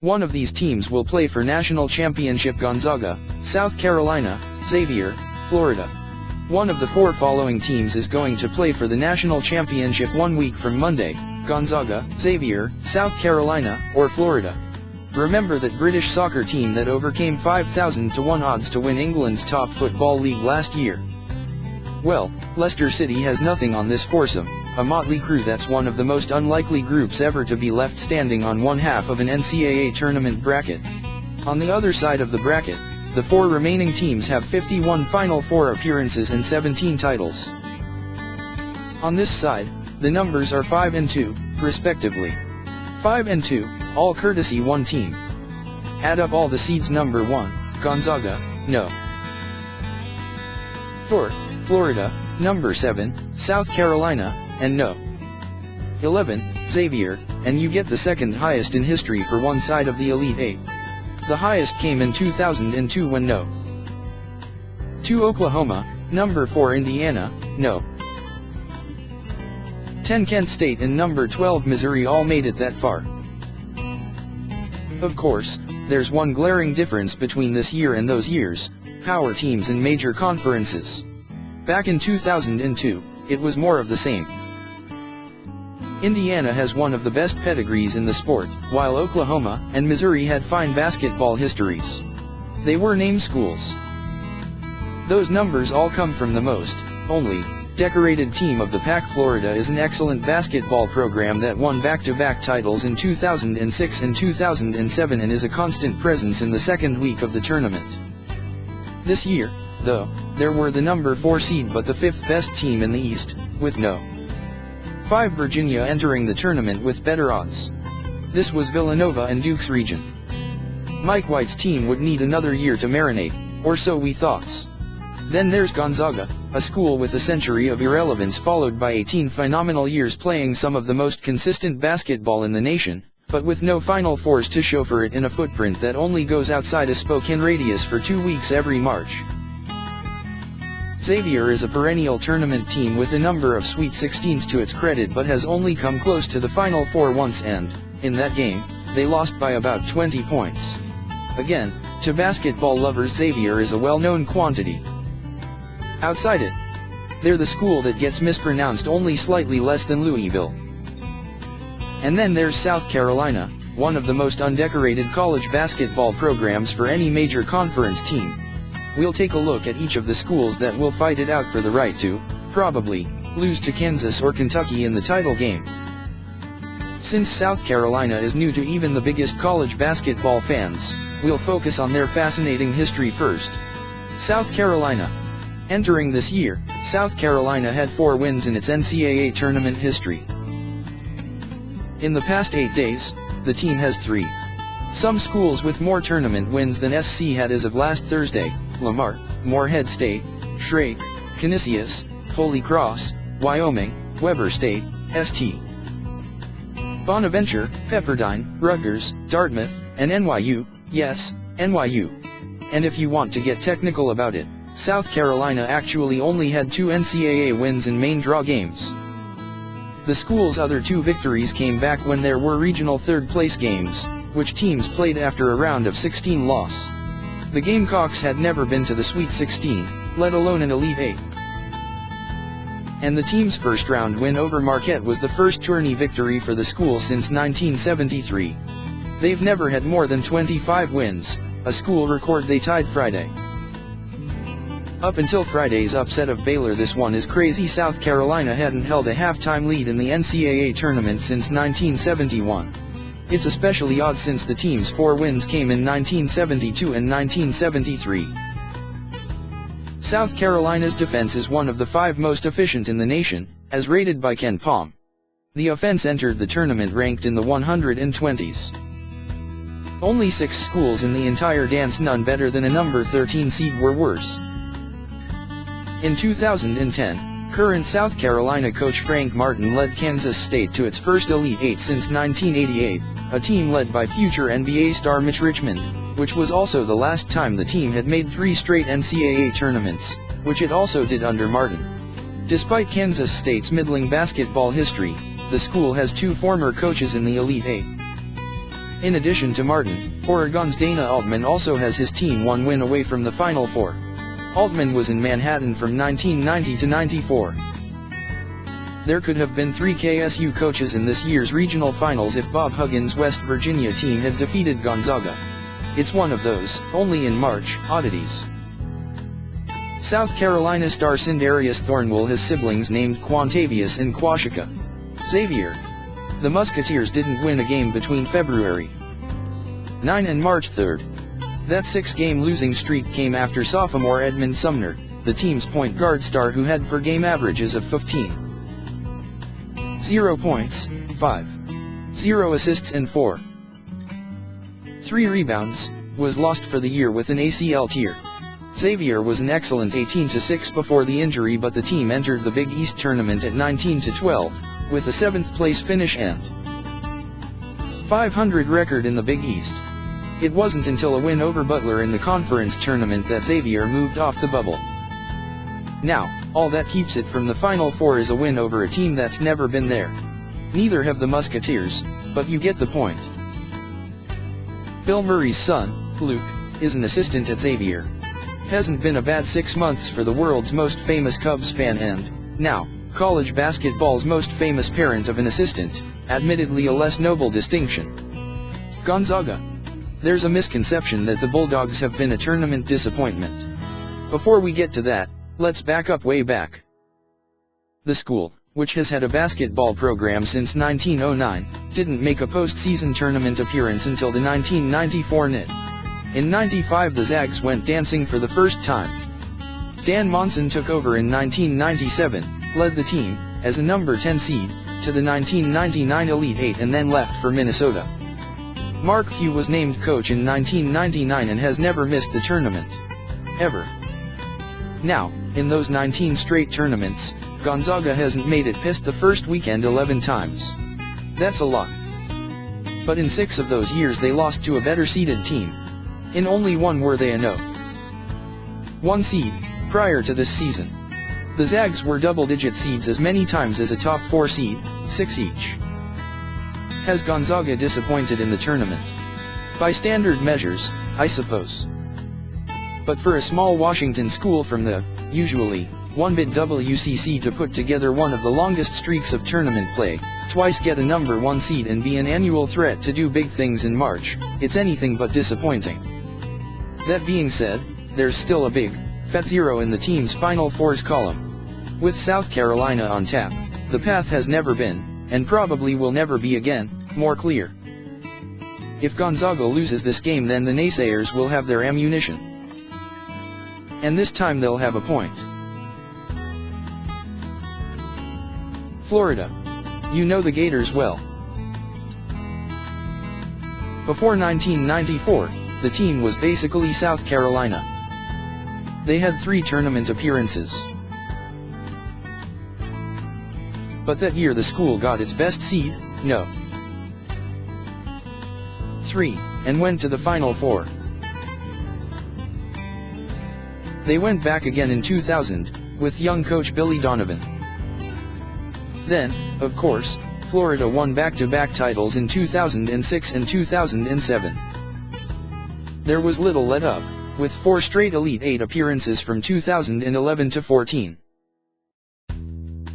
One of these teams will play for national championship: Gonzaga, South Carolina, Xavier, Florida. One of the 4 following teams is going to play for the national championship 1 week from Monday: Gonzaga, Xavier, South Carolina, or Florida. Remember that British soccer team that overcame 5,000 to 1 odds to win England's top football league last year? Well, Leicester City has nothing on this foursome, a motley crew that's one of the most unlikely groups ever to be left standing on one half of an NCAA tournament bracket. On the other side of the bracket, the 4 remaining teams have 51 Final Four appearances and 17 titles. On this side, the numbers are 5 and 2, respectively. 5 and 2, all courtesy one team. Add up all the seeds: number 1, Gonzaga, no. 4, Florida, number 7, South Carolina, and no. 11, Xavier, and you get the second highest in history for one side of the Elite 8. The highest came in 2002 when no. 2, Oklahoma, number 4, Indiana, no. 10, Kent State, and number 12, Missouri all made it that far. Of course, there's one glaring difference between this year and those years: power teams and major conferences. Back in 2002, it was more of the same. Indiana has one of the best pedigrees in the sport, while Oklahoma and Missouri had fine basketball histories. They were name schools. Those numbers all come from the most, only, decorated team of the Pac. Florida is an excellent basketball program that won back-to-back titles in 2006 and 2007 and is a constant presence in the second week of the tournament. This year, though, there were the number 4 seed but the 5th best team in the East, with no. 5, Virginia, entering the tournament with better odds. This was Villanova and Duke's region. Mike White's team would need another year to marinate, or so we thought. Then there's Gonzaga, a school with a century of irrelevance followed by 18 phenomenal years playing some of the most consistent basketball in the nation, but with no Final Fours to show for it in a footprint that only goes outside a Spokane radius for 2 weeks every March. Xavier is a perennial tournament team with a number of Sweet 16s to its credit, but has only come close to the Final Four once, and, in that game, they lost by about 20 points. Again, to basketball lovers, Xavier is a well-known quantity. Outside it, they're the school that gets mispronounced only slightly less than Louisville. And then there's South Carolina, one of the most undecorated college basketball programs for any major conference team. We'll take a look at each of the schools that will fight it out for the right to, probably, lose to Kansas or Kentucky in the title game. Since South Carolina is new to even the biggest college basketball fans, we'll focus on their fascinating history first. South Carolina. Entering this year, South Carolina had 4 wins in its NCAA tournament history. In the past 8 days, the team has 3. Some schools with more tournament wins than SC had as of last Thursday: Lamar, Morehead State, Shrake, Canisius, Holy Cross, Wyoming, Weber State, St. Bonaventure, Pepperdine, Rutgers, Dartmouth, and NYU, yes, NYU. And if you want to get technical about it, South Carolina actually only had 2 NCAA wins in main draw games. The school's other 2 victories came back when there were regional third-place games, which teams played after a round of 16 loss. The Gamecocks had never been to the Sweet 16, let alone an Elite 8. And the team's first-round win over Marquette was the first tourney victory for the school since 1973. They've never had more than 25 wins, a school record they tied Friday. Up until Friday's upset of Baylor, this one is crazy. South Carolina hadn't held a halftime lead in the NCAA tournament since 1971. It's especially odd since the team's 4 wins came in 1972 and 1973. South Carolina's defense is one of the 5 most efficient in the nation, as rated by Ken Pom. The offense entered the tournament ranked in the 120s. Only 6 schools in the entire dance, none better than a number 13 seed, were worse. In 2010, current South Carolina coach Frank Martin led Kansas State to its first Elite 8 since 1988, a team led by future NBA star Mitch Richmond, which was also the last time the team had made 3 straight NCAA tournaments, which it also did under Martin. Despite Kansas State's middling basketball history, the school has 2 former coaches in the Elite 8. In addition to Martin, Oregon's Dana Altman also has his team one win away from the Final Four. Altman was in Manhattan from 1990 to 94. There could have been 3 KSU coaches in this year's regional finals if Bob Huggins' West Virginia team had defeated Gonzaga. It's one of those, only in March, oddities. South Carolina star Sindarius Thornwell has siblings named Quantavius and Quashika. Xavier. The Musketeers didn't win a game between February 9 and March 3. That 6-game losing streak came after sophomore Edmund Sumner, the team's point guard star who had per-game averages of 15.0 points, 5.0 assists and 4.3 rebounds, was lost for the year with an ACL tear. Xavier was an excellent 18-6 before the injury, but the team entered the Big East tournament at 19-12, with a 7th-place finish and .500 record in the Big East. It wasn't until a win over Butler in the conference tournament that Xavier moved off the bubble. Now, all that keeps it from the Final Four is a win over a team that's never been there. Neither have the Musketeers, but you get the point. Bill Murray's son, Luke, is an assistant at Xavier. Hasn't been a bad 6 months for the world's most famous Cubs fan and, now, college basketball's most famous parent of an assistant, admittedly a less noble distinction. Gonzaga. There's a misconception that the Bulldogs have been a tournament disappointment. Before we get to that, let's back up way back. The school, which has had a basketball program since 1909, didn't make a postseason tournament appearance until the 1994 NIT. In '95 the Zags went dancing for the first time. Dan Monson took over in 1997, led the team, as a number 10 seed, to the 1999 Elite Eight and then left for Minnesota. Mark Few was named coach in 1999 and has never missed the tournament. Ever. Now, in those 19 straight tournaments, Gonzaga hasn't made it past the first weekend 11 times. That's a lot. But in 6 of those years they lost to a better seeded team. In only one were they a No.1 seed, prior to this season. The Zags were double-digit seeds as many times as a top 4 seed, 6 each. Has Gonzaga disappointed in the tournament? By standard measures, I suppose. But for a small Washington school from the, usually, 1-bit WCC to put together one of the longest streaks of tournament play, twice get a number 1 seed and be an annual threat to do big things in March, it's anything but disappointing. That being said, there's still a big, fat zero in the team's Final Fours column. With South Carolina on tap, the path has never been, and probably will never be again, more clear. If Gonzaga loses this game, then the naysayers will have their ammunition. And this time they'll have a point. Florida. You know the Gators well. Before 1994, the team was basically South Carolina. They had 3 tournament appearances. But that year the school got its best seed, No. 3, and went to the Final Four. They went back again in 2000, with young coach Billy Donovan. Then, of course, Florida won back-to-back titles in 2006 and 2007. There was little let up, with 4 straight Elite Eight appearances from 2011 to 14.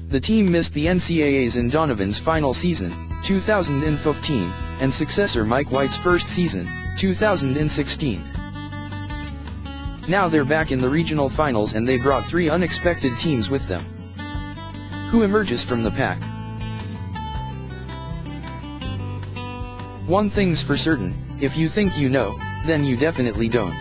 The team missed the NCAAs in Donovan's final season, 2015, and successor Mike White's first season, 2016. Now they're back in the regional finals and they brought 3 unexpected teams with them. Who emerges from the pack? One thing's for certain, if you think you know, then you definitely don't.